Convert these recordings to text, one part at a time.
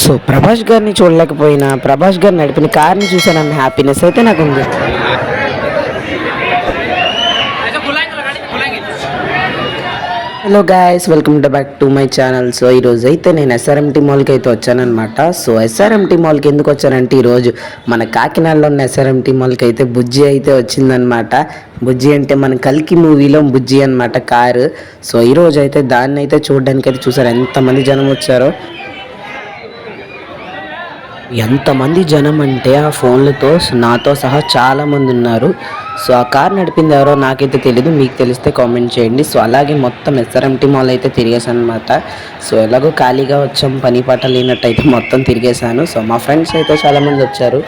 So Prabhas గారిని చూడలేకపోయినా ప్రభాస్ గారు నడిపిన కార్ని చూసానన్న హ్యాపీనెస్ అయితే నాకు ఉంది. Hello guys, welcome back to my channel. So ఈరోజు అయితే నేను ఎస్ఆర్ఎంటీ మాల్కి అయితే వచ్చానమాట. సో ఎస్ఆర్ఎంటీ మాల్కి ఎందుకు వచ్చానంటే ఈరోజు మన కాకినాడలో ఉన్న ఎస్ఆర్ఎంటీ మాల్కి అయితే బుజ్జి అయితే వచ్చిందనమాట. బుజ్జి అంటే మన కల్కి మూవీలో బుజ్జి అనమాట కారు. సో ఈరోజు అయితే దాన్ని అయితే చూడడానికి అయితే చూసారు ఎంతమంది జనం వచ్చారో. ఎంతమంది జనం అంటే ఆ ఫోన్లతో నాతో సహా చాలామంది ఉన్నారు. సో ఆ కార్ నడిపింది ఎవరో నాకైతే తెలీదు, మీకు తెలిస్తే కామెంట్ చేయండి. సో అలాగే మొత్తం ఎస్ఆర్ఎంటీ మాల్ అయితే తిరిగేసాను అనమాట. సో ఎలాగో ఖాళీగా వచ్చాం, పని పాట లేనట్టు అయితే మొత్తం తిరిగేశాను. సో మా ఫ్రెండ్స్ అయితే చాలామంది వచ్చారు.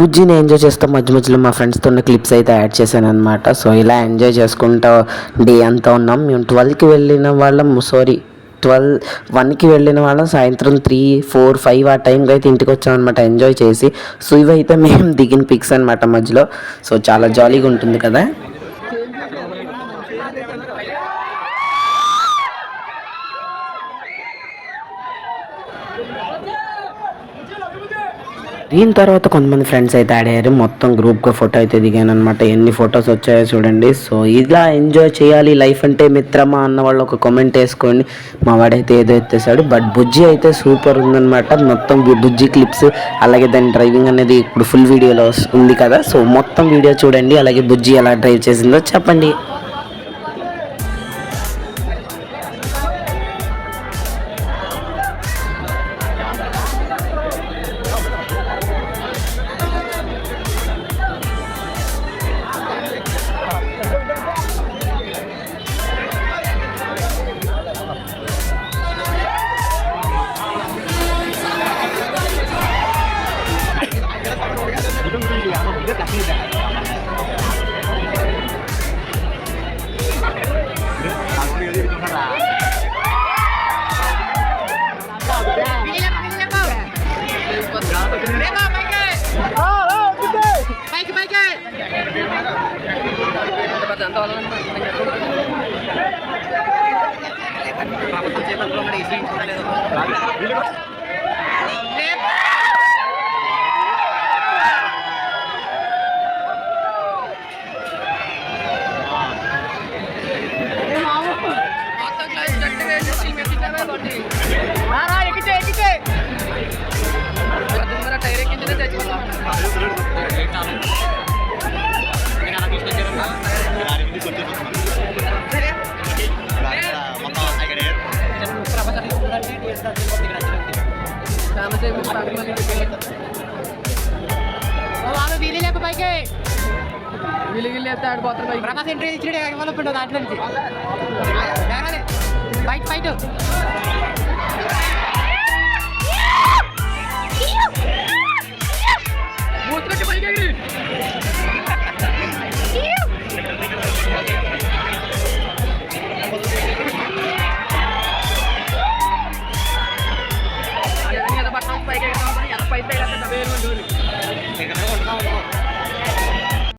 బుజ్జిని ఎంజాయ్ చేస్తూ మధ్య మధ్యలో మా ఫ్రెండ్స్తో ఉన్న క్లిప్స్ అయితే యాడ్ చేశాను అనమాట. సో ఇలా ఎంజాయ్ చేసుకుంటూ డే అంతా ఉన్నాం. మేము 12కి వెళ్ళిన వాళ్ళం, 1కి వెళ్ళిన వాళ్ళం సాయంత్రం 3, 4, 5 ఆ టైంకి అయితే ఇంటికి వచ్చాం అనమాట ఎంజాయ్ చేసి. సో ఇవైతే మేము దిగిన పిక్స్ అనమాట మధ్యలో. సో చాలా జాలీగా ఉంటుంది కదా. దీని తర్వాత కొంతమంది ఫ్రెండ్స్ అయితే యాడ్ అయ్యారు. మొత్తం గ్రూప్గా ఫోటో అయితే దిగాను అనమాట. ఎన్ని ఫొటోస్ వచ్చాయో చూడండి. సో ఇలా ఎంజాయ్ చేయాలి లైఫ్ అంటే మిత్రమా అన్న వాళ్ళు ఒక కామెంట్ వేసుకోండి. మా వాడైతే ఏదో ఎత్తేసాడు. బట్ బుజ్జి అయితే సూపర్ ఉందన్నమాట. మొత్తం బుజ్జి క్లిప్స్ అలాగే దాని డ్రైవింగ్ అనేది ఇప్పుడు ఫుల్ వీడియోలో ఉంది కదా. సో మొత్తం వీడియో చూడండి. అలాగే బుజ్జి ఎలా డ్రైవ్ చేసిందో చెప్పండి.